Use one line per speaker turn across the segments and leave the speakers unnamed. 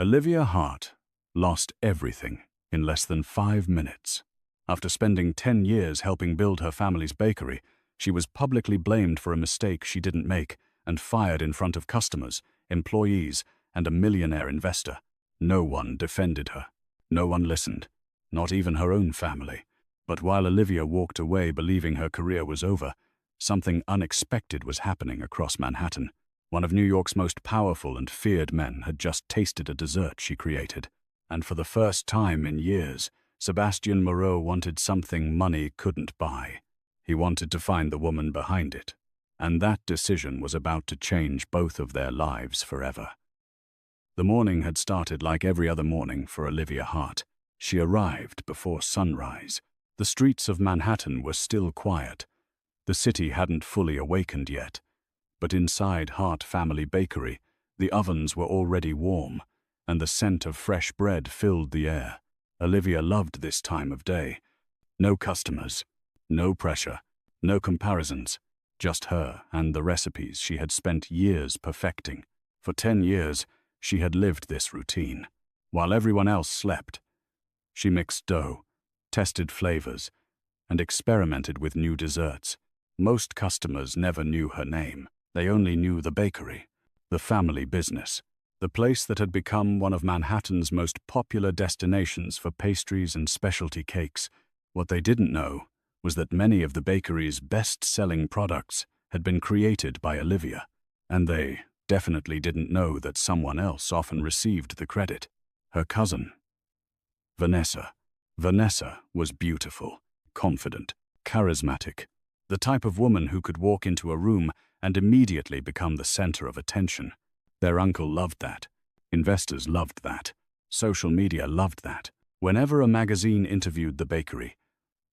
Olivia Hart lost everything in less than 5 minutes. After spending 10 years helping build her family's bakery, she was publicly blamed for a mistake she didn't make and fired in front of customers, employees, and a millionaire investor. No one defended her. No one listened, not even her own family. But while Olivia walked away believing her career was over, something unexpected was happening across Manhattan. One of New York's most powerful and feared men had just tasted a dessert she created. And for the first time in years, Sebastian Moreau wanted something money couldn't buy. He wanted to find the woman behind it. And that decision was about to change both of their lives forever. The morning had started like every other morning for Olivia Hart. She arrived before sunrise. The streets of Manhattan were still quiet. The city hadn't fully awakened yet. But inside Hart Family Bakery, the ovens were already warm, and the scent of fresh bread filled the air. Olivia loved this time of day. No customers, no pressure, no comparisons, just her and the recipes she had spent years perfecting. For 10 years, she had lived this routine. While everyone else slept, she mixed dough, tested flavors, and experimented with new desserts. Most customers never knew her name. They only knew the bakery, the family business, the place that had become one of Manhattan's most popular destinations for pastries and specialty cakes. What they didn't know was that many of the bakery's best-selling products had been created by Olivia, and they definitely didn't know that someone else often received the credit. Her cousin, Vanessa. Vanessa was beautiful, confident, charismatic, the type of woman who could walk into a room and immediately become the center of attention. Their uncle loved that. Investors loved that. Social media loved that. Whenever a magazine interviewed the bakery,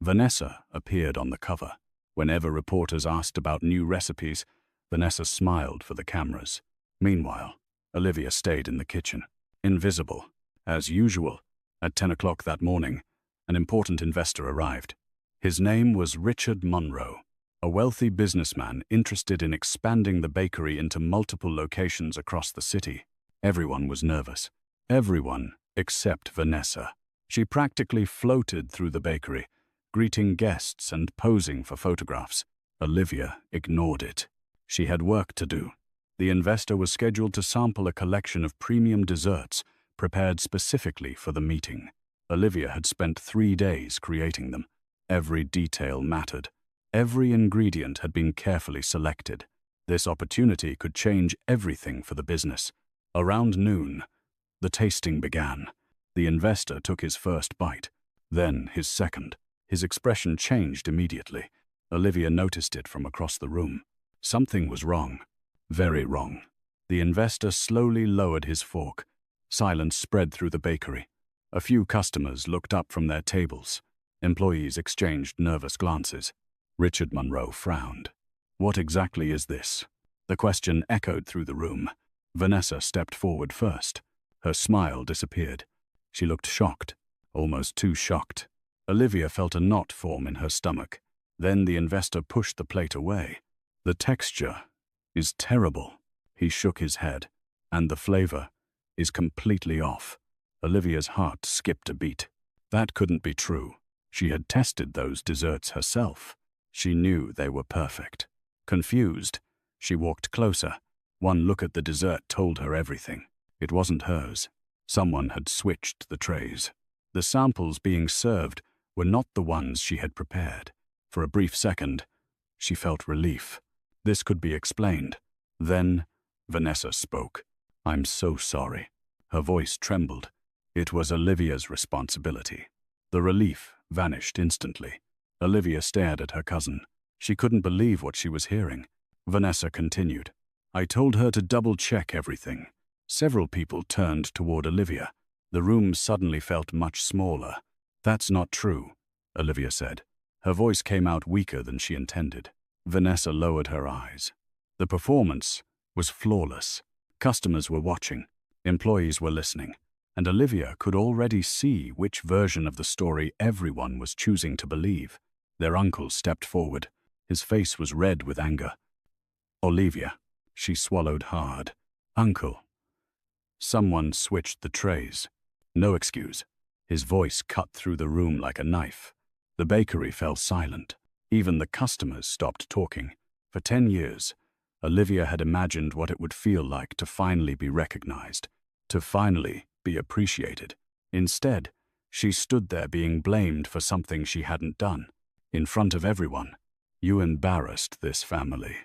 Vanessa appeared on the cover. Whenever reporters asked about new recipes, Vanessa smiled for the cameras. Meanwhile, Olivia stayed in the kitchen, invisible. As usual, at 10 o'clock that morning, an important investor arrived. His name was Richard Monroe, a wealthy businessman interested in expanding the bakery into multiple locations across the city. Everyone was nervous. Everyone except Vanessa. She practically floated through the bakery, greeting guests and posing for photographs. Olivia ignored it. She had work to do. The investor was scheduled to sample a collection of premium desserts prepared specifically for the meeting. Olivia had spent 3 days creating them. Every detail mattered. Every ingredient had been carefully selected. This opportunity could change everything for the business. Around noon, the tasting began. The investor took his first bite, then his second. His expression changed immediately. Olivia noticed it from across the room. Something was wrong. Very wrong. The investor slowly lowered his fork. Silence spread through the bakery. A few customers looked up from their tables. Employees exchanged nervous glances. Richard Monroe frowned. "What exactly is this?" The question echoed through the room. Vanessa stepped forward first. Her smile disappeared. She looked shocked, almost too shocked. Olivia felt a knot form in her stomach. Then the investor pushed the plate away. "The texture is terrible." He shook his head. "And the flavor is completely off." Olivia's heart skipped a beat. That couldn't be true. She had tested those desserts herself. She knew they were perfect. Confused, she walked closer. One look at the dessert told her everything. It wasn't hers. Someone had switched the trays. The samples being served were not the ones she had prepared. For a brief second, she felt relief. This could be explained. Then, Vanessa spoke. "I'm so sorry." Her voice trembled. It was Olivia's responsibility. The relief vanished instantly. Olivia stared at her cousin. She couldn't believe what she was hearing. Vanessa continued. "I told her to double-check everything." Several people turned toward Olivia. The room suddenly felt much smaller. "That's not true," Olivia said. Her voice came out weaker than she intended. Vanessa lowered her eyes. The performance was flawless. Customers were watching. Employees were listening. And Olivia could already see which version of the story everyone was choosing to believe. Their uncle stepped forward. His face was red with anger. "Olivia," she swallowed hard. "Uncle." Someone switched the trays. No excuse. His voice cut through the room like a knife. The bakery fell silent. Even the customers stopped talking. For 10 years, Olivia had imagined what it would feel like to finally be recognized, to finally be appreciated. Instead, she stood there being blamed for something she hadn't done. In front of everyone. "You embarrassed this family."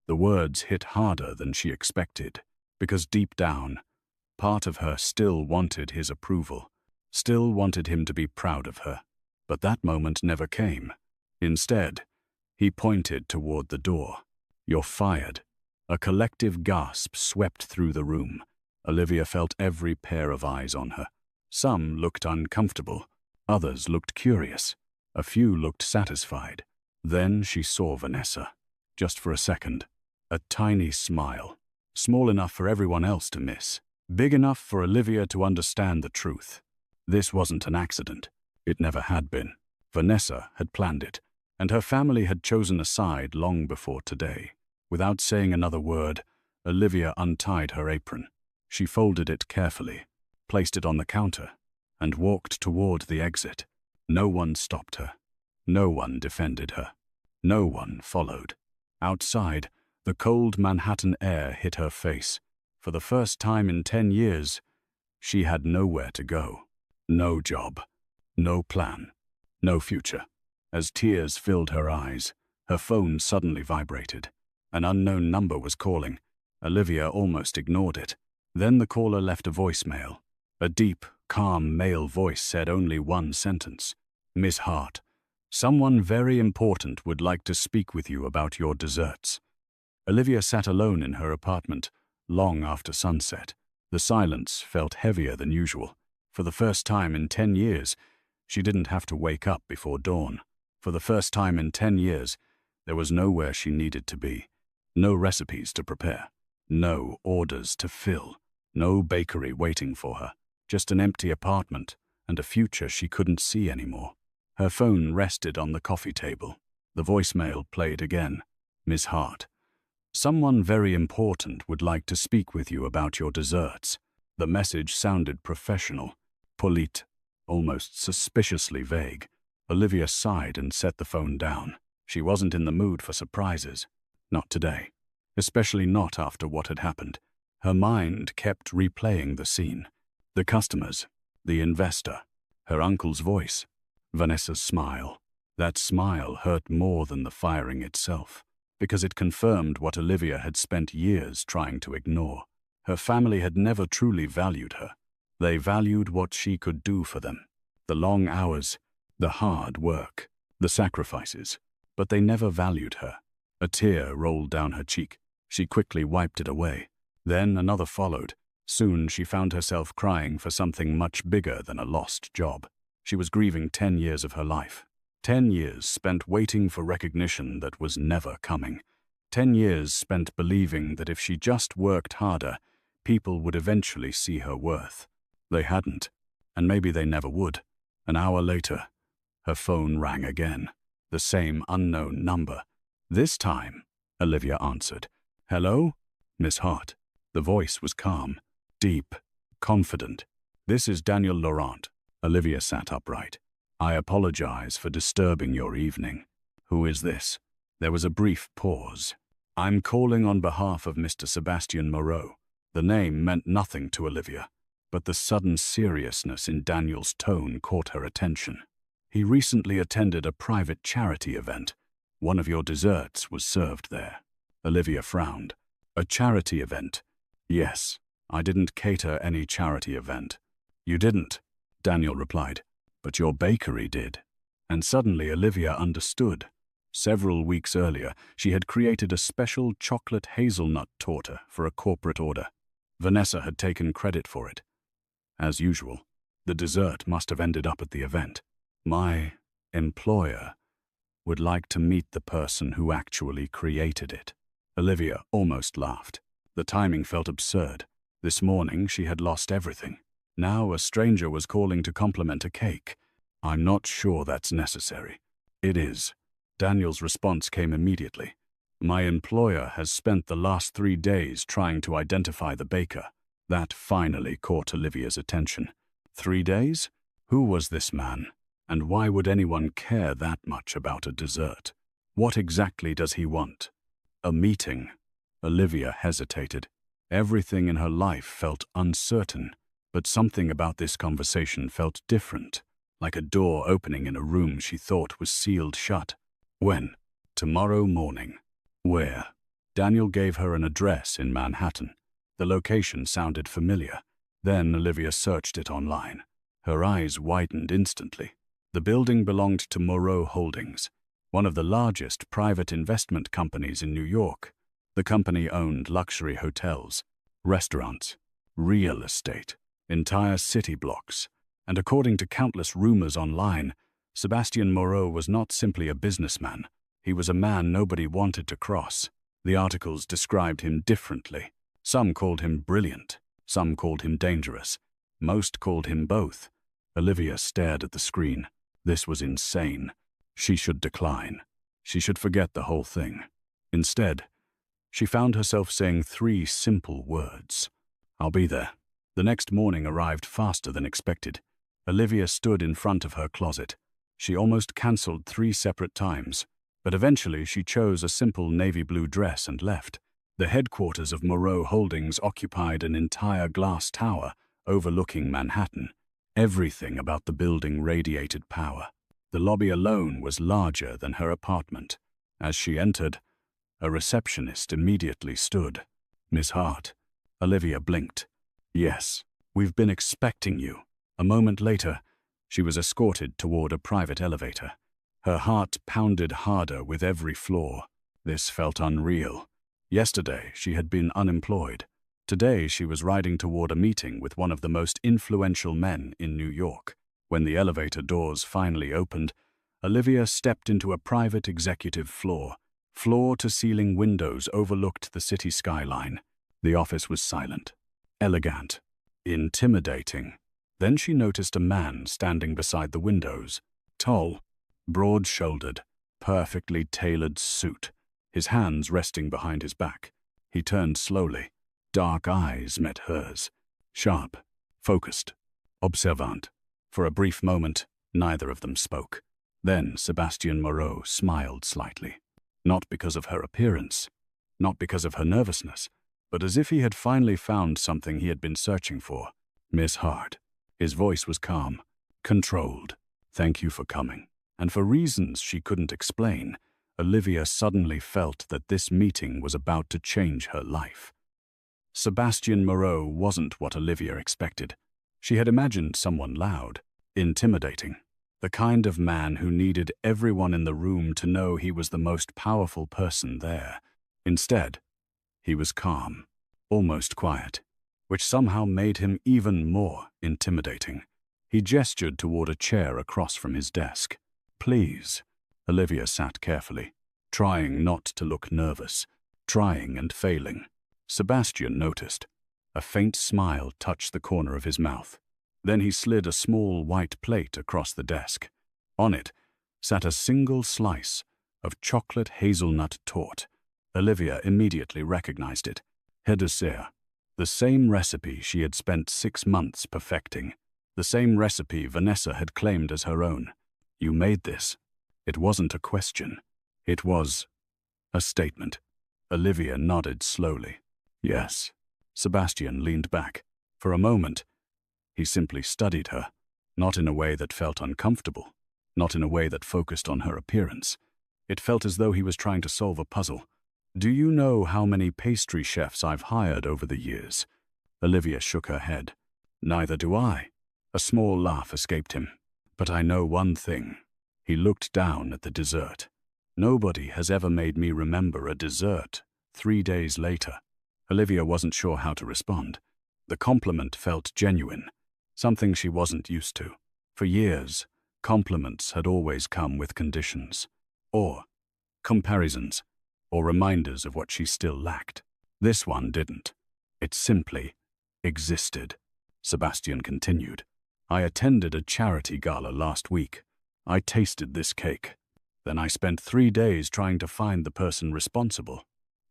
The words hit harder than she expected, because deep down, part of her still wanted his approval, still wanted him to be proud of her. But that moment never came. Instead, he pointed toward the door. "You're fired." A collective gasp swept through the room. Olivia felt every pair of eyes on her. Some looked uncomfortable. Others looked curious. A few looked satisfied. Then she saw Vanessa. Just for a second. A tiny smile. Small enough for everyone else to miss. Big enough for Olivia to understand the truth. This wasn't an accident. It never had been. Vanessa had planned it, and her family had chosen a side long before today. Without saying another word, Olivia untied her apron. She folded it carefully, placed it on the counter, and walked toward the exit. No one stopped her. No one defended her. No one followed. Outside, the cold Manhattan air hit her face. For the first time in 10 years, she had nowhere to go. No job. No plan. No future. As tears filled her eyes, her phone suddenly vibrated. An unknown number was calling. Olivia almost ignored it. Then the caller left a voicemail. A deep, calm male voice said only one sentence. "Miss Hart, someone very important would like to speak with you about your desserts." Olivia sat alone in her apartment, long after sunset. The silence felt heavier than usual. For the first time in 10 years, she didn't have to wake up before dawn. For the first time in 10 years, there was nowhere she needed to be. No recipes to prepare. No orders to fill. No bakery waiting for her. Just an empty apartment and a future she couldn't see anymore. Her phone rested on the coffee table. The voicemail played again. "Miss Hart, someone very important would like to speak with you about your desserts." The message sounded professional, polite, almost suspiciously vague. Olivia sighed and set the phone down. She wasn't in the mood for surprises. Not today. Especially not after what had happened. Her mind kept replaying the scene. The customers, the investor, her uncle's voice, Vanessa's smile. That smile hurt more than the firing itself, because it confirmed what Olivia had spent years trying to ignore. Her family had never truly valued her. They valued what she could do for them. The long hours, the hard work, the sacrifices. But they never valued her. A tear rolled down her cheek. She quickly wiped it away. Then another followed. Soon she found herself crying for something much bigger than a lost job. She was grieving 10 years of her life. 10 years spent waiting for recognition that was never coming. 10 years spent believing that if she just worked harder, people would eventually see her worth. They hadn't, and maybe they never would. An hour later, her phone rang again. The same unknown number. This time, Olivia answered. "Hello? Miss Hart." The voice was calm, deep, confident. "This is Daniel Laurent." Olivia sat upright. "I apologize for disturbing your evening." "Who is this?" There was a brief pause. "I'm calling on behalf of Mr. Sebastian Moreau." The name meant nothing to Olivia, but the sudden seriousness in Daniel's tone caught her attention. "He recently attended a private charity event. One of your desserts was served there." Olivia frowned. "A charity event?" "Yes, I didn't cater any charity event." "You didn't," Daniel replied, "but your bakery did." And suddenly Olivia understood. Several weeks earlier, she had created a special chocolate hazelnut torta for a corporate order. Vanessa had taken credit for it. As usual, the dessert must have ended up at the event. "My employer would like to meet the person who actually created it." Olivia almost laughed. The timing felt absurd. This morning she had lost everything. Now a stranger was calling to compliment a cake. "I'm not sure that's necessary." "It is." Daniel's response came immediately. "My employer has spent the last 3 days trying to identify the baker. That finally caught Olivia's attention. 3 days? Who was this man? And why would anyone care that much about a dessert? What exactly does he want? A meeting. Olivia hesitated. Everything in her life felt uncertain, but something about this conversation felt different, like a door opening in a room she thought was sealed shut. When? Tomorrow morning. Where? Daniel gave her an address in Manhattan. The location sounded familiar. Then Olivia searched it online. Her eyes widened instantly. The building belonged to Moreau Holdings, one of the largest private investment companies in New York. The company owned luxury hotels, restaurants, real estate, entire city blocks, and according to countless rumors online, Sebastien Moreau was not simply a businessman. He was a man nobody wanted to cross. The articles described him differently. Some called him brilliant, some called him dangerous. Most called him both. Olivia stared at the screen. This was insane. She should decline. She should forget the whole thing. Instead, she found herself saying 3 simple words. I'll be there. The next morning arrived faster than expected. Olivia stood in front of her closet. She almost cancelled 3 separate times, but eventually she chose a simple navy blue dress and left. The headquarters of Moreau Holdings occupied an entire glass tower overlooking Manhattan. Everything about the building radiated power. The lobby alone was larger than her apartment. As she entered, a receptionist immediately stood. Miss Hart. Olivia blinked. Yes, we've been expecting you. A moment later, she was escorted toward a private elevator. Her heart pounded harder with every floor. This felt unreal. Yesterday, she had been unemployed. Today, she was riding toward a meeting with one of the most influential men in New York. When the elevator doors finally opened, Olivia stepped into a private executive floor. Floor-to-ceiling windows overlooked the city skyline. The office was silent, elegant, intimidating. Then she noticed a man standing beside the windows. Tall, broad-shouldered, perfectly tailored suit, his hands resting behind his back. He turned slowly. Dark eyes met hers. Sharp, focused, observant. For a brief moment, neither of them spoke. Then Sebastien Moreau smiled slightly. Not because of her appearance, not because of her nervousness, but as if he had finally found something he had been searching for. Miss Hart. His voice was calm, controlled. Thank you for coming. And for reasons she couldn't explain, Olivia suddenly felt that this meeting was about to change her life. Sebastien Moreau wasn't what Olivia expected. She had imagined someone loud, intimidating, the kind of man who needed everyone in the room to know he was the most powerful person there. Instead, he was calm, almost quiet, which somehow made him even more intimidating. He gestured toward a chair across from his desk. Please. Olivia sat carefully, trying not to look nervous, trying and failing. Sebastien noticed. A faint smile touched the corner of his mouth. Then he slid a small white plate across the desk. On it sat a single slice of chocolate hazelnut torte. Olivia immediately recognized it. Her dessert. The same recipe she had spent 6 months perfecting. The same recipe Vanessa had claimed as her own. You made this. It wasn't a question. It was a statement. Olivia nodded slowly. Yes. Sebastien leaned back. For a moment, he simply studied her, not in a way that felt uncomfortable, not in a way that focused on her appearance. It felt as though he was trying to solve a puzzle. Do you know how many pastry chefs I've hired over the years? Olivia shook her head. Neither do I. A small laugh escaped him. But I know one thing. He looked down at the dessert. Nobody has ever made me remember a dessert 3 days later. Olivia wasn't sure how to respond. The compliment felt genuine, something she wasn't used to. For years, compliments had always come with conditions, or comparisons, or reminders of what she still lacked. This one didn't. It simply existed. Sebastien continued. I attended a charity gala last week. I tasted this cake. Then I spent 3 days trying to find the person responsible.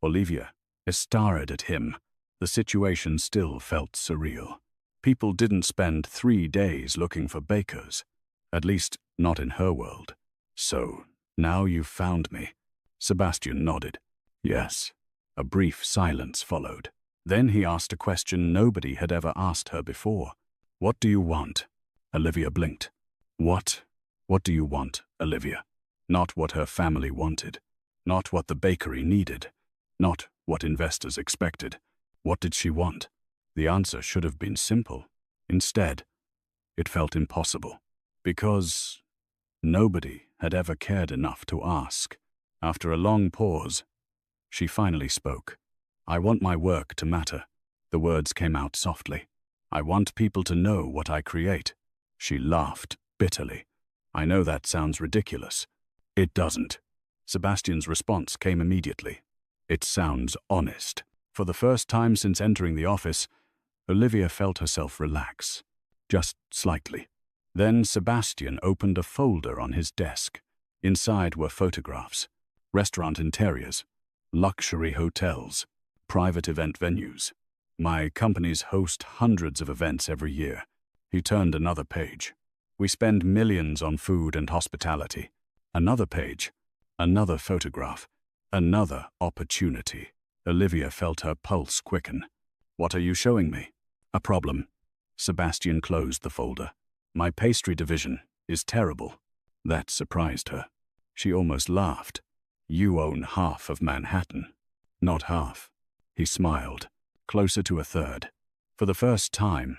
Olivia stared at him, The situation still felt surreal. People didn't spend 3 days looking for bakers. At least, not in her world. So, now you've found me. Sebastian nodded. Yes. A brief silence followed. Then he asked a question nobody had ever asked her before. What do you want? Olivia blinked. What? What do you want, Olivia? Not what her family wanted. Not what the bakery needed. Not what investors expected. What did she want? The answer should have been simple. Instead, it felt impossible. Because nobody had ever cared enough to ask. After a long pause, she finally spoke. I want my work to matter. The words came out softly. I want people to know what I create. She laughed bitterly. I know that sounds ridiculous. It doesn't. Sebastian's response came immediately. It sounds honest. For the first time since entering the office, Olivia felt herself relax. Just slightly. Then Sebastian opened a folder on his desk. Inside were photographs, restaurant interiors, luxury hotels, private event venues. My companies host hundreds of events every year. He turned another page. We spend millions on food and hospitality. Another page. Another photograph. Another opportunity. Olivia felt her pulse quicken. What are you showing me? A problem. Sebastian closed the folder. My pastry division is terrible. That surprised her. She almost laughed. You own half of Manhattan. Not half. He smiled, closer to a third. For the first time,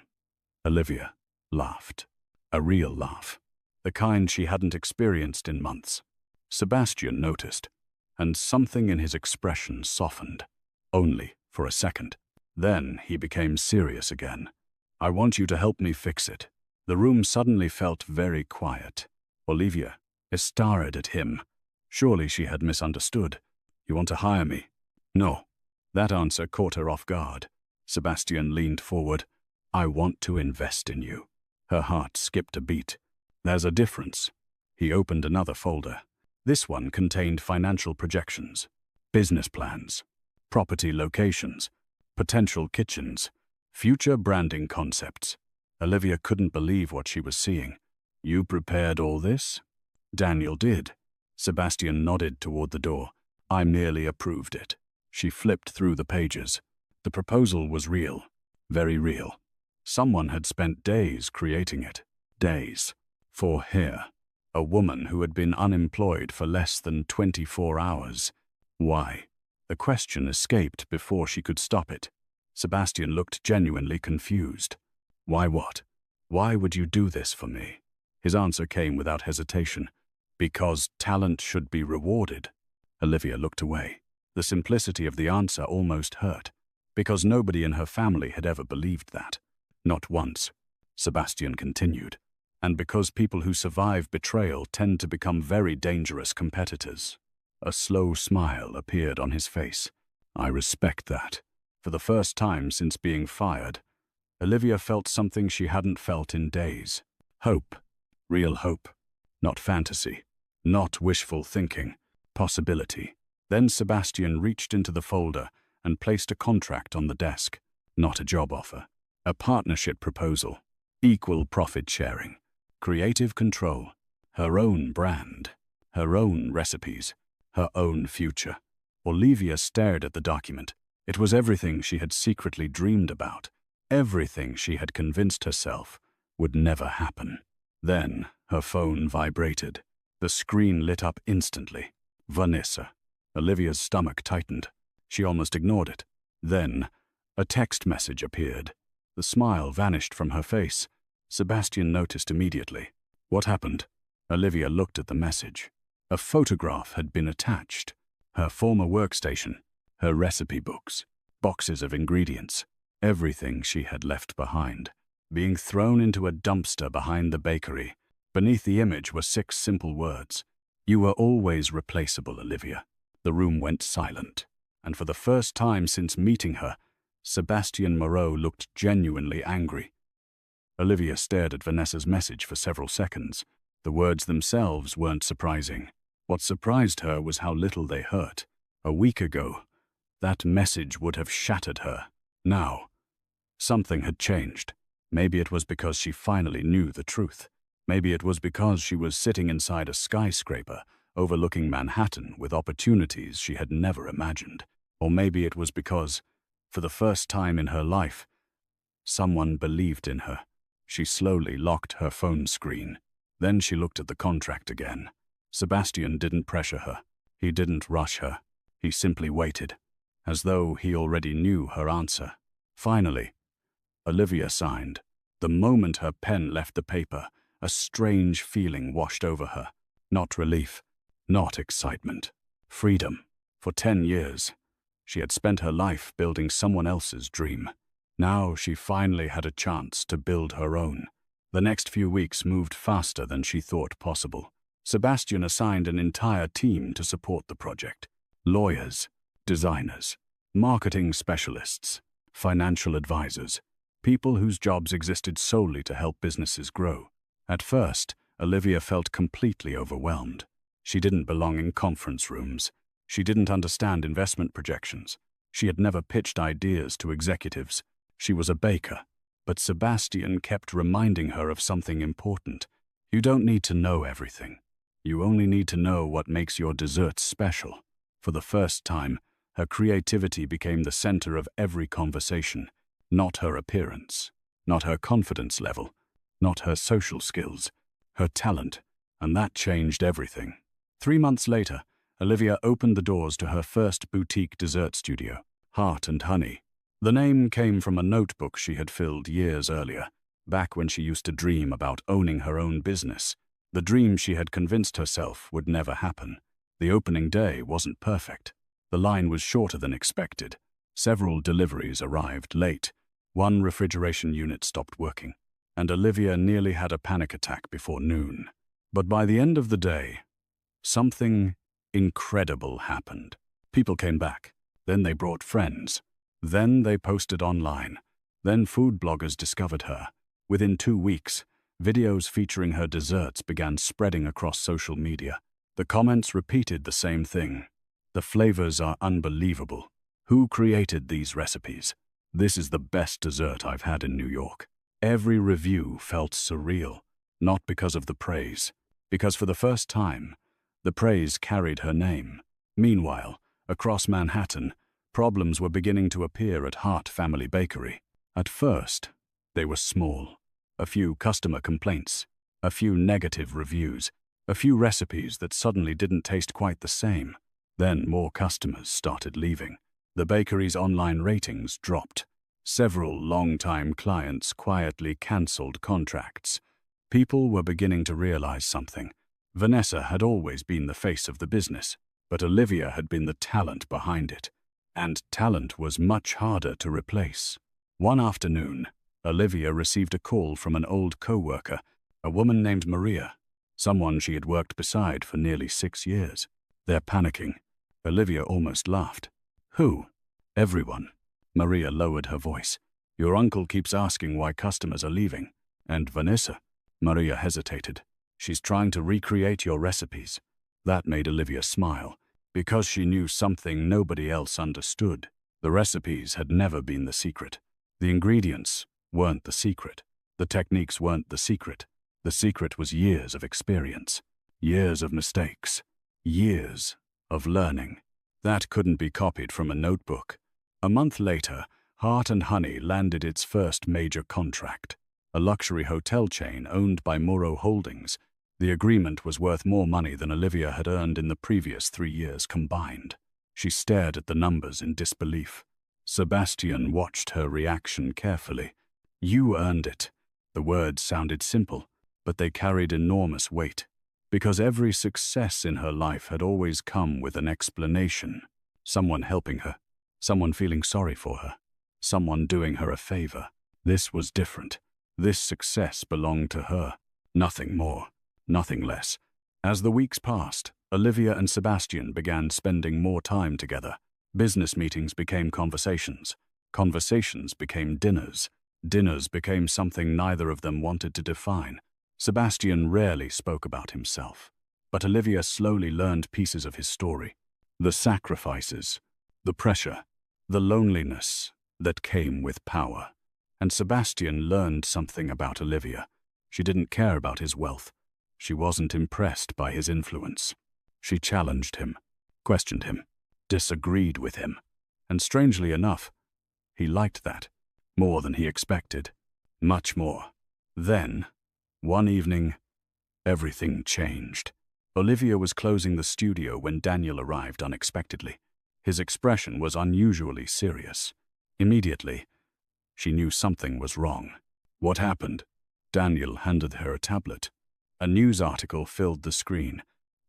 Olivia laughed. A real laugh. The kind she hadn't experienced in months. Sebastian noticed, and something in his expression softened. Only for a second. Then he became serious again. I want you to help me fix it. The room suddenly felt very quiet. Olivia stared at him. Surely she had misunderstood. You want to hire me? No. That answer caught her off guard. Sebastian leaned forward. I want to invest in you. Her heart skipped a beat. There's a difference. He opened another folder. This one contained financial projections, business plans, property locations, potential kitchens, future branding concepts. Olivia couldn't believe what she was seeing. You prepared all this? Daniel did. Sebastian nodded toward the door. I merely approved it. She flipped through the pages. The proposal was real. Very real. Someone had spent days creating it. Days. For her. A woman who had been unemployed for less than 24 hours. Why? The question escaped before she could stop it. Sebastian looked genuinely confused. Why what? Why would you do this for me? His answer came without hesitation. Because talent should be rewarded. Olivia looked away. The simplicity of the answer almost hurt. Because nobody in her family had ever believed that. Not once. Sebastian continued. And because people who survive betrayal tend to become very dangerous competitors. A slow smile appeared on his face. I respect that. For the first time since being fired, Olivia felt something she hadn't felt in days. Hope. Real hope. Not fantasy. Not wishful thinking. Possibility. Then Sebastian reached into the folder and placed a contract on the desk. Not a job offer. A partnership proposal. Equal profit sharing. Creative control. Her own brand. Her own recipes. Her own future. Olivia stared at the document. It was everything she had secretly dreamed about. Everything she had convinced herself would never happen. Then her phone vibrated. The screen lit up instantly. Vanessa. Olivia's stomach tightened. She almost ignored it. Then a text message appeared. The smile vanished from her face. Sebastian noticed immediately. What happened? Olivia looked at the message. A photograph had been attached. Her former workstation, her recipe books, boxes of ingredients, everything she had left behind, being thrown into a dumpster behind the bakery. Beneath the image were 6 simple words. You were always replaceable, Olivia. The room went silent, and for the first time since meeting her, Sebastian Moreau looked genuinely angry. Olivia stared at Vanessa's message for several seconds. The words themselves weren't surprising. What surprised her was how little they hurt. A week ago, that message would have shattered her. Now, something had changed. Maybe it was because she finally knew the truth. Maybe it was because she was sitting inside a skyscraper overlooking Manhattan with opportunities she had never imagined. Or maybe it was because, for the first time in her life, someone believed in her. She slowly locked her phone screen. Then she looked at the contract again. Sebastian didn't pressure her. He didn't rush her. He simply waited, as though he already knew her answer. Finally, Olivia signed. The moment her pen left the paper, a strange feeling washed over her. Not relief, not excitement. Freedom. For 10 years, she had spent her life building someone else's dream. Now she finally had a chance to build her own. The next few weeks moved faster than she thought possible. Sebastian assigned an entire team to support the project. Lawyers, designers, marketing specialists, financial advisors, people whose jobs existed solely to help businesses grow. At first, Olivia felt completely overwhelmed. She didn't belong in conference rooms. She didn't understand investment projections. She had never pitched ideas to executives. She was a baker. But Sebastian kept reminding her of something important. You don't need to know everything. You only need to know what makes your desserts special. For the first time, her creativity became the center of every conversation. Not her appearance, not her confidence level, not her social skills, her talent, and that changed everything. 3 months later, Olivia opened the doors to her first boutique dessert studio, Heart and Honey. The name came from a notebook she had filled years earlier, back when she used to dream about owning her own business. The dream she had convinced herself would never happen. The opening day wasn't perfect. The line was shorter than expected. Several deliveries arrived late. One refrigeration unit stopped working, and Olivia nearly had a panic attack before noon. But by the end of the day, something incredible happened. People came back. Then they brought friends. Then they posted online. Then food bloggers discovered her. Within 2 weeks, videos featuring her desserts began spreading across social media. The comments repeated the same thing. The flavors are unbelievable. Who created these recipes? This is the best dessert I've had in New York. Every review felt surreal, not because of the praise, because for the first time, the praise carried her name. Meanwhile, across Manhattan, problems were beginning to appear at Hart Family Bakery. At first, they were small. A few customer complaints, a few negative reviews, a few recipes that suddenly didn't taste quite the same. Then more customers started leaving. The bakery's online ratings dropped. Several long-time clients quietly cancelled contracts. People were beginning to realize something. Vanessa had always been the face of the business, but Olivia had been the talent behind it. And talent was much harder to replace. One afternoon, Olivia received a call from an old co-worker, a woman named Maria, someone she had worked beside for nearly 6 years. They're panicking. Olivia almost laughed. Who? Everyone. Maria lowered her voice. Your uncle keeps asking why customers are leaving. And Vanessa? Maria hesitated. She's trying to recreate your recipes. That made Olivia smile, because she knew something nobody else understood. The recipes had never been the secret. The ingredients weren't the secret. The techniques weren't the secret. The secret was years of experience, years of mistakes, years of learning. That couldn't be copied from a notebook. A month later, Heart and Honey landed its first major contract, a luxury hotel chain owned by Morrow Holdings. The agreement was worth more money than Olivia had earned in the previous 3 years combined. She stared at the numbers in disbelief. Sebastian watched her reaction carefully. You earned it. The words sounded simple, but they carried enormous weight, because every success in her life had always come with an explanation. Someone helping her, someone feeling sorry for her, someone doing her a favor. This was different. This success belonged to her. Nothing more, nothing less. As the weeks passed, Olivia and Sebastian began spending more time together. Business meetings became conversations. Conversations became dinners. Dinners became something neither of them wanted to define. Sebastian rarely spoke about himself, but Olivia slowly learned pieces of his story. The sacrifices, the pressure, the loneliness, that came with power. And Sebastian learned something about Olivia. She didn't care about his wealth. She wasn't impressed by his influence. She challenged him, questioned him, disagreed with him. And strangely enough, he liked that. More than he expected. Much more. Then, one evening, everything changed. Olivia was closing the studio when Daniel arrived unexpectedly. His expression was unusually serious. Immediately, she knew something was wrong. What happened? Daniel handed her a tablet. A news article filled the screen.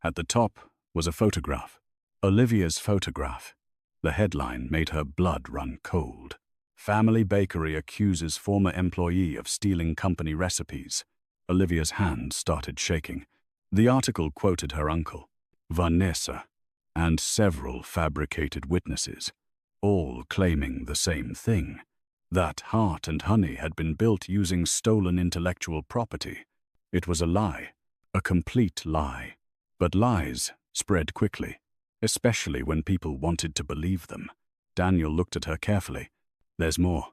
At the top was a photograph. Olivia's photograph. The headline made her blood run cold. Family bakery accuses former employee of stealing company recipes. Olivia's hand started shaking. The article quoted her uncle, Vanessa, and several fabricated witnesses, all claiming the same thing, that Heart and Honey had been built using stolen intellectual property. It was a lie, a complete lie. But lies spread quickly, especially when people wanted to believe them. Daniel looked at her carefully. There's more.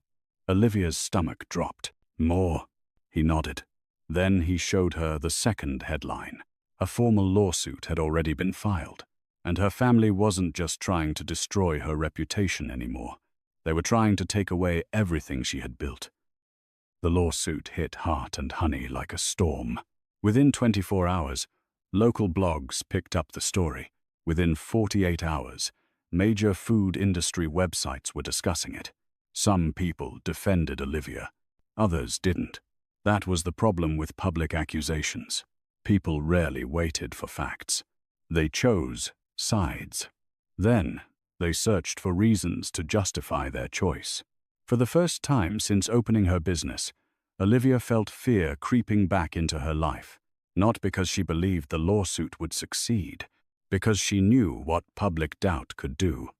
Olivia's stomach dropped. More. He nodded. Then he showed her the second headline. A formal lawsuit had already been filed, and her family wasn't just trying to destroy her reputation anymore. They were trying to take away everything she had built. The lawsuit hit Heart and Honey like a storm. Within 24 hours, local blogs picked up the story. Within 48 hours, major food industry websites were discussing it. Some people defended Olivia. Others didn't. That was the problem with public accusations. People rarely waited for facts. They chose sides. Then, they searched for reasons to justify their choice. For the first time since opening her business, Olivia felt fear creeping back into her life. Not because she believed the lawsuit would succeed, because she knew what public doubt could do.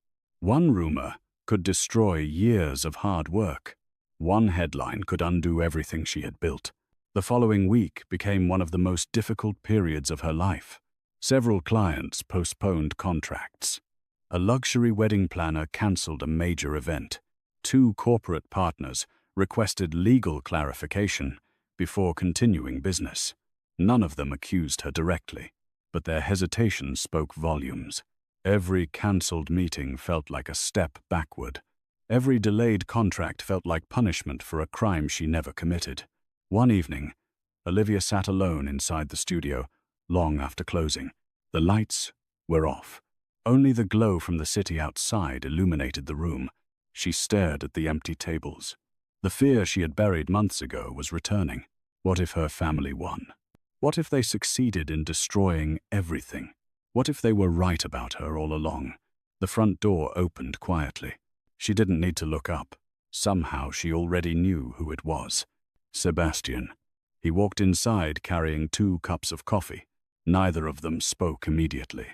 One rumor could destroy years of hard work. One headline could undo everything she had built. The following week became one of the most difficult periods of her life. Several clients postponed contracts. A luxury wedding planner cancelled a major event. 2 corporate partners requested legal clarification before continuing business. None of them accused her directly, but their hesitation spoke volumes. Every cancelled meeting felt like a step backward. Every delayed contract felt like punishment for a crime she never committed. One evening, Olivia sat alone inside the studio, long after closing. The lights were off. Only the glow from the city outside illuminated the room. She stared at the empty tables. The fear she had buried months ago was returning. What if her family won? What if they succeeded in destroying everything? What if they were right about her all along? The front door opened quietly. She didn't need to look up. Somehow she already knew who it was. Sebastian. He walked inside carrying 2 cups of coffee. Neither of them spoke immediately.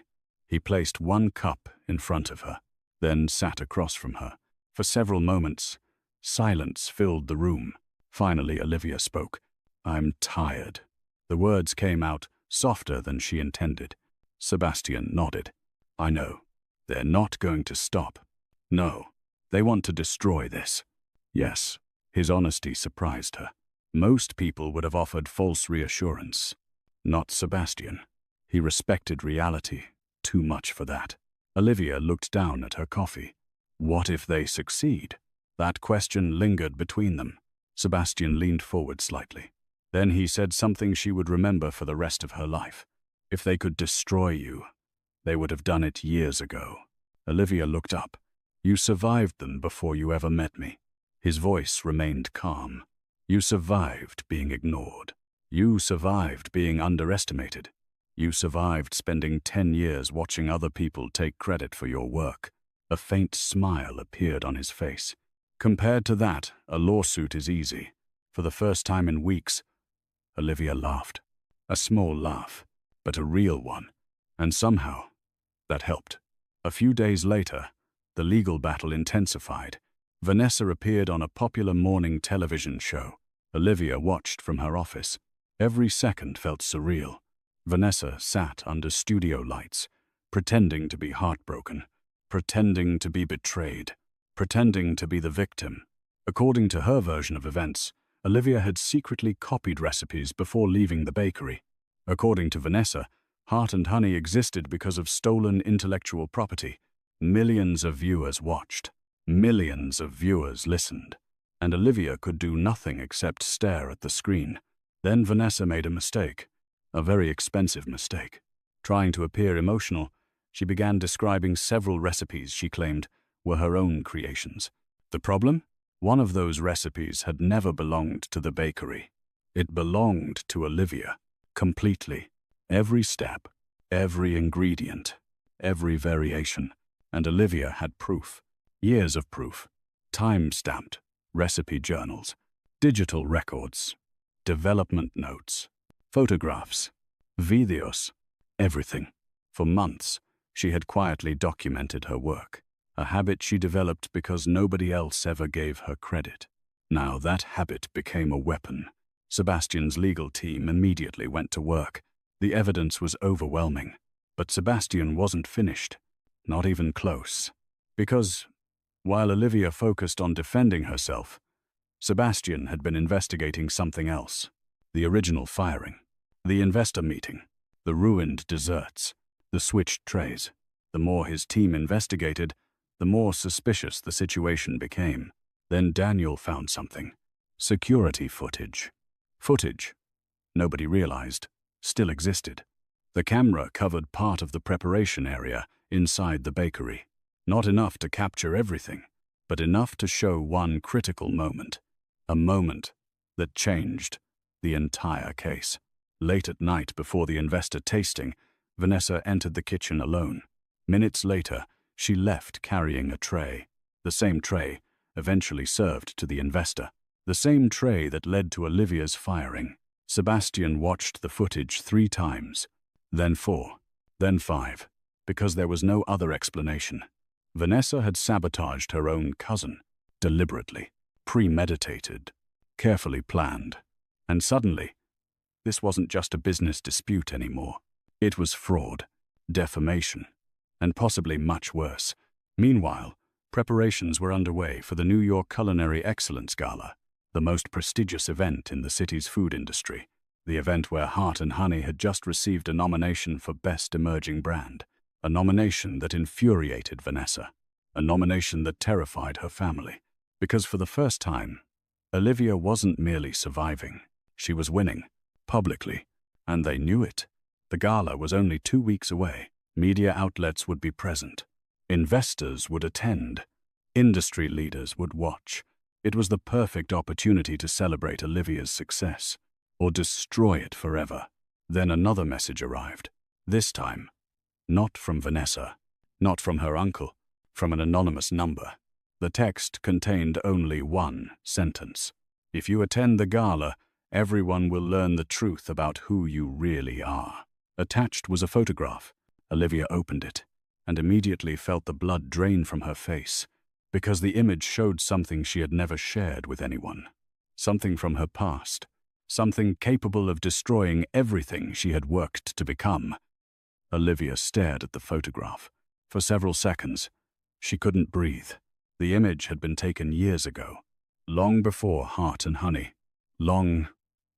He placed 1 cup in front of her, then sat across from her. For several moments, silence filled the room. Finally, Olivia spoke. "I'm tired." The words came out softer than she intended. Sebastian nodded. "I know. They're not going to stop. No, they want to destroy this." Yes, his honesty surprised her. Most people would have offered false reassurance. Not Sebastian. He respected reality too much for that. Olivia looked down at her coffee. What if they succeed? That question lingered between them. Sebastian leaned forward slightly. Then he said something she would remember for the rest of her life. "If they could destroy you, they would have done it years ago." Olivia looked up. "You survived them before you ever met me." His voice remained calm. "You survived being ignored. You survived being underestimated. You survived spending 10 years watching other people take credit for your work." A faint smile appeared on his face. "Compared to that, a lawsuit is easy." For the first time in weeks, Olivia laughed. A small laugh, but a real one. And somehow, that helped. A few days later, the legal battle intensified. Vanessa appeared on a popular morning television show. Olivia watched from her office. Every second felt surreal. Vanessa sat under studio lights, pretending to be heartbroken, pretending to be betrayed. pretending to be the victim. According to her version of events, Olivia had secretly copied recipes before leaving the bakery. According to Vanessa, Heart and Honey existed because of stolen intellectual property. Millions of viewers watched. Millions of viewers listened. And Olivia could do nothing except stare at the screen. Then Vanessa made a mistake. A very expensive mistake. Trying to appear emotional, she began describing several recipes she claimed were her own creations. The problem? One of those recipes had never belonged to the bakery. It belonged to Olivia, completely. Every step, every ingredient, every variation. And Olivia had proof. Years of proof. Time-stamped recipe journals, digital records, development notes, photographs, videos, everything. For months, she had quietly documented her work, a habit she developed because nobody else ever gave her credit. Now that habit became a weapon. Sebastian's legal team immediately went to work. The evidence was overwhelming, but Sebastian wasn't finished, not even close. Because, while Olivia focused on defending herself, Sebastian had been investigating something else. The original firing, the investor meeting, the ruined desserts, the switched trays. The more his team investigated, the more suspicious the situation became. Then Daniel found something. Security footage. Footage, nobody realized, still existed. The camera covered part of the preparation area inside the bakery. Not enough to capture everything, but enough to show one critical moment. A moment that changed the entire case. Late at night before the investor tasting, Vanessa entered the kitchen alone. Minutes later, she left carrying a tray. The same tray eventually served to the investor. The same tray that led to Olivia's firing. Sebastian watched the footage 3 times, then 4, then 5, because there was no other explanation. Vanessa had sabotaged her own cousin, deliberately, premeditated, carefully planned. And suddenly, this wasn't just a business dispute anymore. It was fraud, defamation, and possibly much worse. Meanwhile, preparations were underway for the New York Culinary Excellence Gala, the most prestigious event in the city's food industry. The event where Heart and Honey had just received a nomination for Best Emerging Brand. A nomination that infuriated Vanessa. A nomination that terrified her family. Because for the first time, Olivia wasn't merely surviving. She was winning, publicly, and they knew it. The gala was only 2 weeks away. Media outlets would be present. Investors would attend. Industry leaders would watch. It was the perfect opportunity to celebrate Olivia's success, or destroy it forever. Then another message arrived. This time, not from Vanessa, not from her uncle, from an anonymous number. The text contained only one sentence. If you attend the gala, everyone will learn the truth about who you really are. Attached was a photograph. Olivia opened it, and immediately felt the blood drain from her face, because the image showed something she had never shared with anyone. Something from her past. Something capable of destroying everything she had worked to become. Olivia stared at the photograph. For several seconds, she couldn't breathe. The image had been taken years ago, long before Heart and Honey, long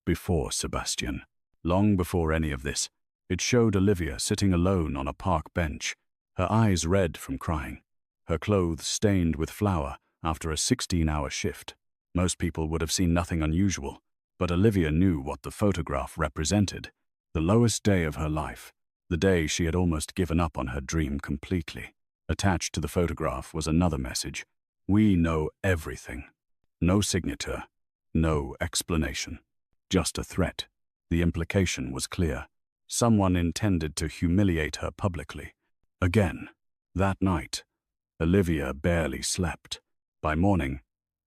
before Sebastian, long before any of this. It showed Olivia sitting alone on a park bench, her eyes red from crying, her clothes stained with flour after a 16-hour shift. Most people would have seen nothing unusual, but Olivia knew what the photograph represented. The lowest day of her life. The day she had almost given up on her dream completely. Attached to the photograph was another message. We know everything. No signature, no explanation. Just a threat. The implication was clear. Someone intended to humiliate her publicly. Again, that night, Olivia barely slept. By morning,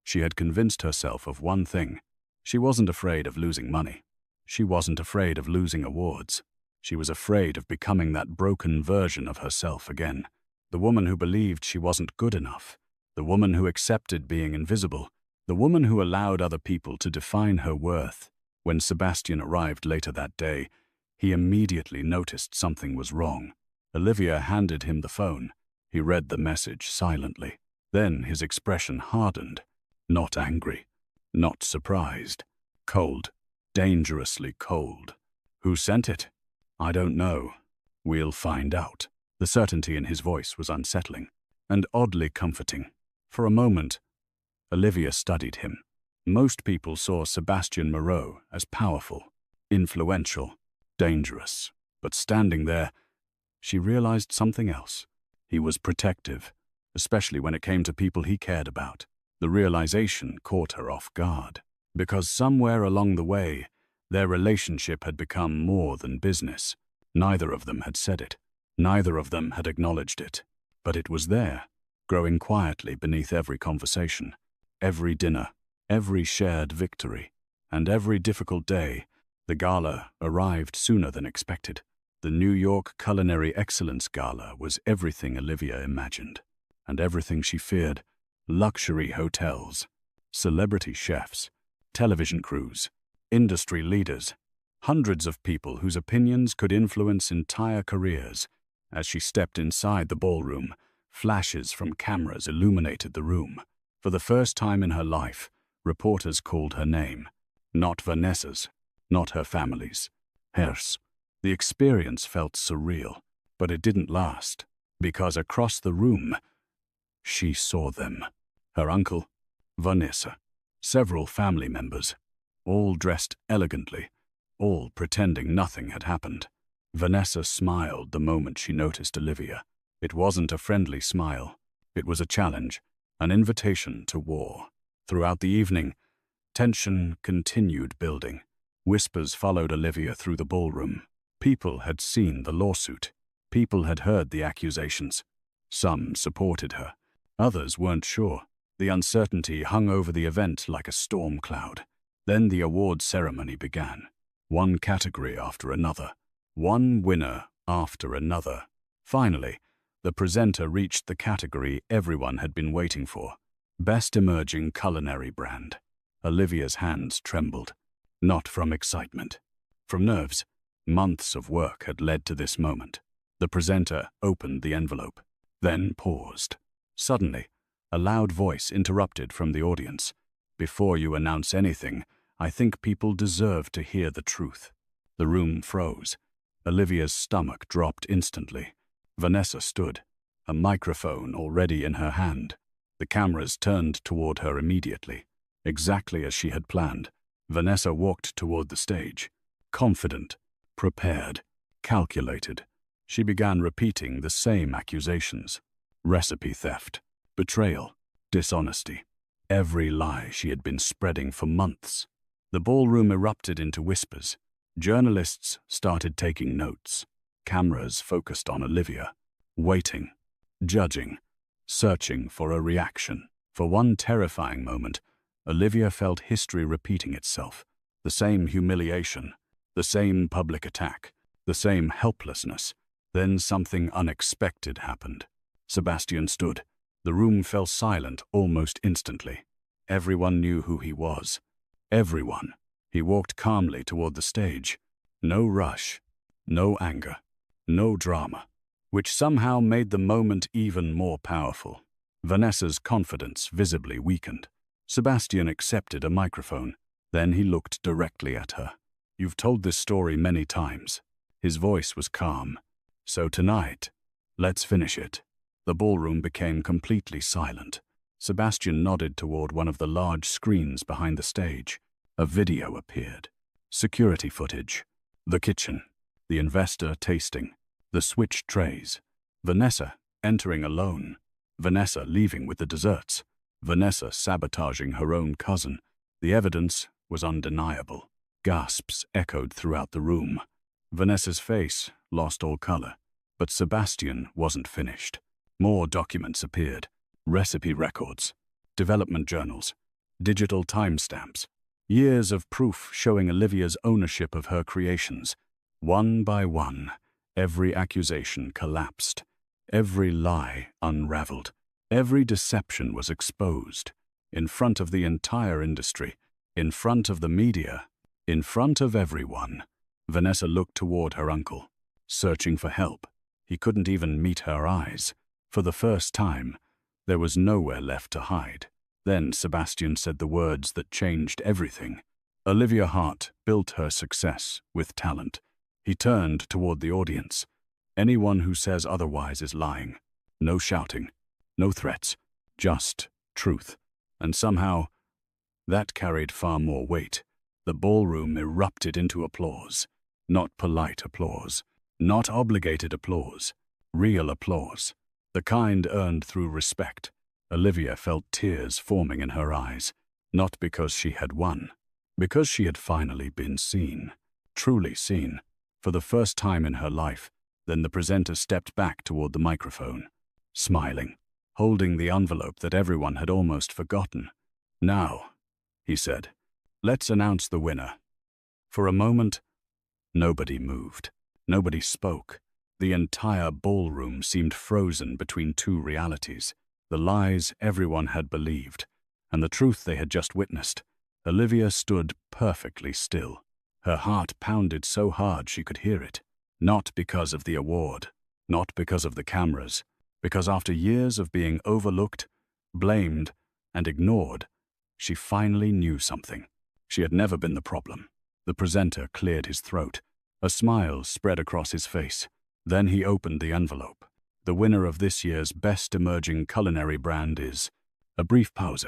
she had convinced herself of one thing. She wasn't afraid of losing money. She wasn't afraid of losing awards. She was afraid of becoming that broken version of herself again. The woman who believed she wasn't good enough. The woman who accepted being invisible. The woman who allowed other people to define her worth. When Sebastian arrived later that day, he immediately noticed something was wrong. Olivia handed him the phone. He read the message silently. Then his expression hardened. Not angry, not surprised. Cold, dangerously cold. Who sent it? I don't know. We'll find out. The certainty in his voice was unsettling and oddly comforting. For a moment, Olivia studied him. Most people saw Sebastian Moreau as powerful, influential, dangerous. But standing there, she realized something else. He was protective, especially when it came to people he cared about. The realization caught her off guard, because somewhere along the way, their relationship had become more than business. Neither of them had said it. Neither of them had acknowledged it. But it was there, growing quietly beneath every conversation, every dinner, every shared victory, and every difficult day. The gala arrived sooner than expected. The New York Culinary Excellence Gala was everything Olivia imagined, and everything she feared. Luxury hotels, celebrity chefs, television crews, industry leaders, hundreds of people whose opinions could influence entire careers. As she stepped inside the ballroom, flashes from cameras illuminated the room. For the first time in her life, reporters called her name. Not Vanessa's, not her family's, hers. The experience felt surreal, but it didn't last, because across the room, she saw them. Her uncle, Vanessa, several family members, all dressed elegantly, all pretending nothing had happened. Vanessa smiled the moment she noticed Olivia. It wasn't a friendly smile. It was a challenge, an invitation to war. Throughout the evening, tension continued building. Whispers followed Olivia through the ballroom. People had seen the lawsuit. People had heard the accusations. Some supported her. Others weren't sure. The uncertainty hung over the event like a storm cloud. Then the award ceremony began. One category after another. One winner after another. Finally, the presenter reached the category everyone had been waiting for. Best Emerging Culinary Brand. Olivia's hands trembled. Not from excitement. From nerves. Months of work had led to this moment. The presenter opened the envelope, then paused. Suddenly, a loud voice interrupted from the audience. Before you announce anything, I think people deserve to hear the truth. The room froze. Olivia's stomach dropped instantly. Vanessa stood, a microphone already in her hand. The cameras turned toward her immediately. Exactly as she had planned, Vanessa walked toward the stage, confident, prepared, calculated. She began repeating the same accusations. Recipe theft, betrayal, dishonesty. Every lie she had been spreading for months. The ballroom erupted into whispers. Journalists started taking notes. Cameras focused on Olivia, waiting, judging, searching for a reaction. For one terrifying moment, Olivia felt history repeating itself. The same humiliation, the same public attack, the same helplessness. Then something unexpected happened. Sebastian stood. The room fell silent almost instantly. Everyone knew who he was. Everyone. He walked calmly toward the stage. No rush, no anger, no drama, which somehow made the moment even more powerful. Vanessa's confidence visibly weakened. Sebastian accepted a microphone. Then he looked directly at her. You've told this story many times. His voice was calm. So tonight, let's finish it. The ballroom became completely silent. Sebastian nodded toward one of the large screens behind the stage. A video appeared. Security footage. The kitchen. The investor tasting. The switched trays. Vanessa entering alone. Vanessa leaving with the desserts. Vanessa sabotaging her own cousin. The evidence was undeniable. Gasps echoed throughout the room. Vanessa's face lost all color. But Sebastian wasn't finished. More documents appeared. Recipe records, development journals, digital timestamps. Years of proof showing Olivia's ownership of her creations. One by one, every accusation collapsed. Every lie unraveled. Every deception was exposed. In front of the entire industry. In front of the media. In front of everyone. Vanessa looked toward her uncle, searching for help. He couldn't even meet her eyes. For the first time, There was nowhere left to hide. Then Sebastian said the words that changed everything. Olivia Hart built her success with talent. He turned toward the audience. Anyone who says otherwise is lying. No shouting, no threats, just truth. And somehow, that carried far more weight. The ballroom erupted into applause. Not polite applause, not obligated applause, real applause. The kind earned through respect. Olivia felt tears forming in her eyes, not because she had won, because she had finally been seen, truly seen, for the first time in her life. Then the presenter stepped back toward the microphone, smiling, holding the envelope that everyone had almost forgotten. "Now," he said, "let's announce the winner." For a moment, nobody moved. Nobody spoke. The entire ballroom seemed frozen between two realities. The lies everyone had believed, and the truth they had just witnessed. Olivia stood perfectly still. Her heart pounded so hard she could hear it. Not because of the award, not because of the cameras, because after years of being overlooked, blamed, and ignored, she finally knew something. She had never been the problem. The presenter cleared his throat. A smile spread across his face. Then he opened the envelope. The winner of this year's Best Emerging Culinary Brand is... A brief pause.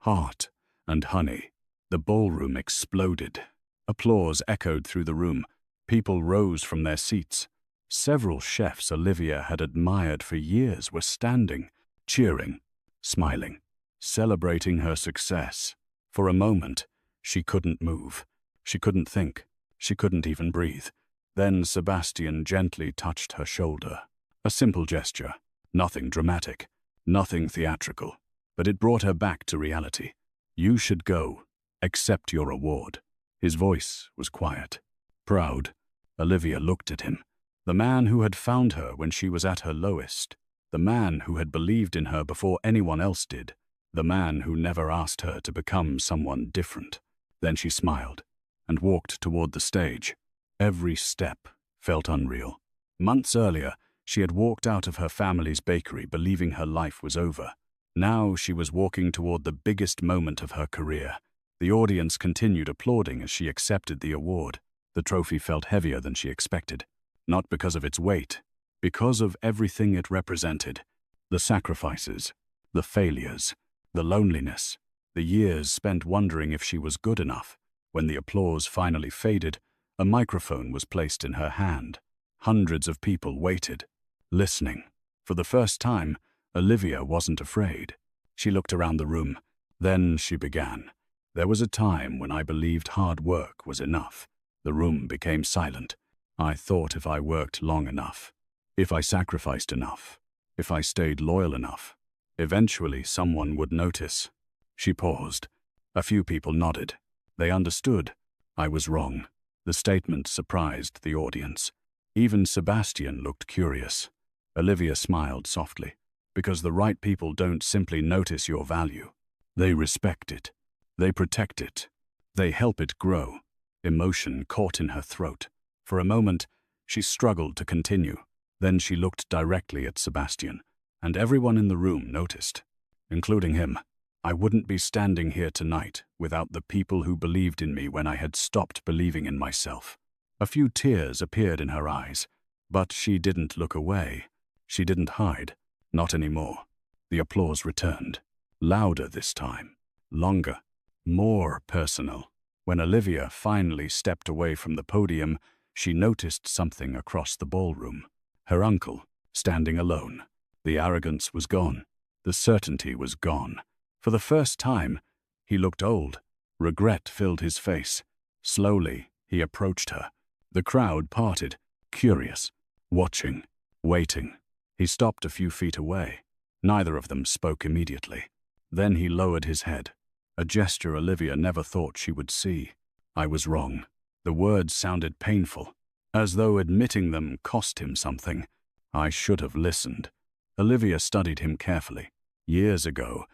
Heart and honey. The ballroom exploded. Applause echoed through the room. People rose from their seats. Several chefs Olivia had admired for years were standing, cheering, smiling, celebrating her success. For a moment, she couldn't move. She couldn't think. She couldn't even breathe. Then Sebastian gently touched her shoulder. A simple gesture, nothing dramatic, nothing theatrical, but it brought her back to reality. "You should go. Accept your award." His voice was quiet, proud. Olivia looked at him. The man who had found her when she was at her lowest. The man who had believed in her before anyone else did. The man who never asked her to become someone different. Then she smiled and walked toward the stage. Every step felt unreal. Months earlier, she had walked out of her family's bakery believing her life was over. Now she was walking toward the biggest moment of her career. The audience continued applauding as she accepted the award. The trophy felt heavier than she expected. Not because of its weight, because of everything it represented. The sacrifices, the failures, the loneliness, the years spent wondering if she was good enough. When the applause finally faded, a microphone was placed in her hand. Hundreds of people waited, listening. For the first time, Olivia wasn't afraid. She looked around the room. Then she began. "There was a time when I believed hard work was enough." The room became silent. "I thought if I worked long enough, if I sacrificed enough, if I stayed loyal enough, eventually someone would notice." She paused. A few people nodded. They understood. I was wrong. The statement surprised the audience. Even Sebastian looked curious. Olivia smiled softly. Because the right people don't simply notice your value. They respect it. They protect it. They help it grow. Emotion caught in her throat. For a moment, she struggled to continue. Then she looked directly at Sebastian, and everyone in the room noticed, including him. "I wouldn't be standing here tonight without the people who believed in me when I had stopped believing in myself." A few tears appeared in her eyes, but she didn't look away. She didn't hide. Not anymore. The applause returned. Louder this time. Longer. More personal. When Olivia finally stepped away from the podium, she noticed something across the ballroom. Her uncle, standing alone. The arrogance was gone. The certainty was gone. For the first time, he looked old. Regret filled his face. Slowly, he approached her. The crowd parted, curious, watching, waiting. He stopped a few feet away. Neither of them spoke immediately. Then he lowered his head, a gesture Olivia never thought she would see. "I was wrong." The words sounded painful, as though admitting them cost him something. "I should have listened." Olivia studied him carefully. Years ago,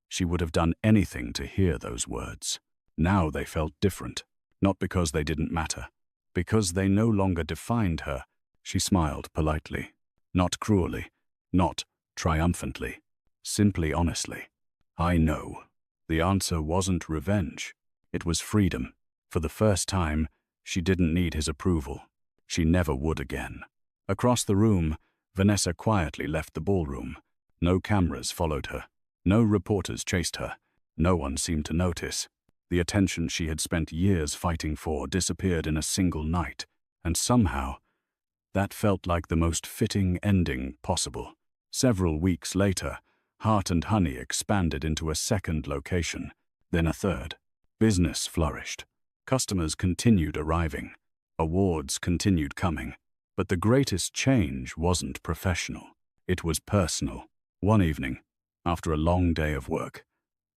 she would have done anything to hear those words. Now they felt different, not because they didn't matter, because they no longer defined her. She smiled politely. Not cruelly, not triumphantly. simply honestly. I know. The answer wasn't revenge. It was freedom. For the first time, she didn't need his approval. She never would again. Across the room, Vanessa quietly left the ballroom. No cameras followed her. No reporters chased her. No one seemed to notice. The attention she had spent years fighting for disappeared in a single night, and somehow, that felt like the most fitting ending possible. Several weeks later, Heart and Honey expanded into a second location, then a third. Business flourished. Customers continued arriving. Awards continued coming. But the greatest change wasn't professional. It was personal. One evening, after a long day of work,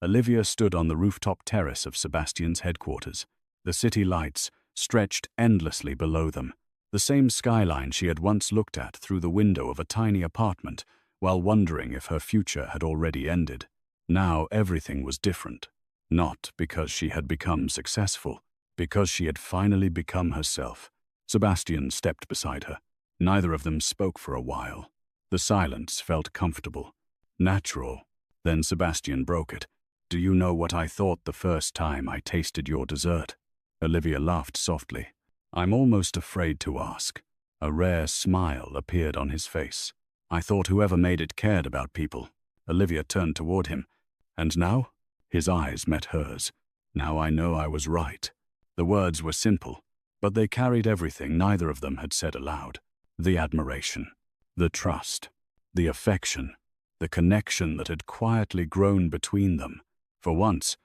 Olivia stood on the rooftop terrace of Sebastian's headquarters. The city lights stretched endlessly below them, the same skyline she had once looked at through the window of a tiny apartment while wondering if her future had already ended. Now everything was different. Not because she had become successful, because she had finally become herself. Sebastian stepped beside her. Neither of them spoke for a while. The silence felt comfortable, natural. Then Sebastian broke it. "Do you know what I thought the first time I tasted your dessert?" Olivia laughed softly. "I'm almost afraid to ask." A rare smile appeared on his face. "I thought whoever made it cared about people." Olivia turned toward him. "And now?" His eyes met hers. "Now I know I was right." The words were simple, but they carried everything neither of them had said aloud. The admiration, the trust, the affection, the connection that had quietly grown between them. For once,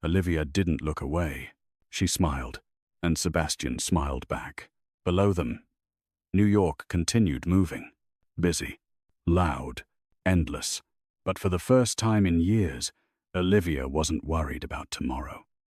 Olivia didn't look away. She smiled, and Sebastian smiled back. Below them, New York continued moving. Busy, loud, endless. But for the first time in years, Olivia wasn't worried about tomorrow.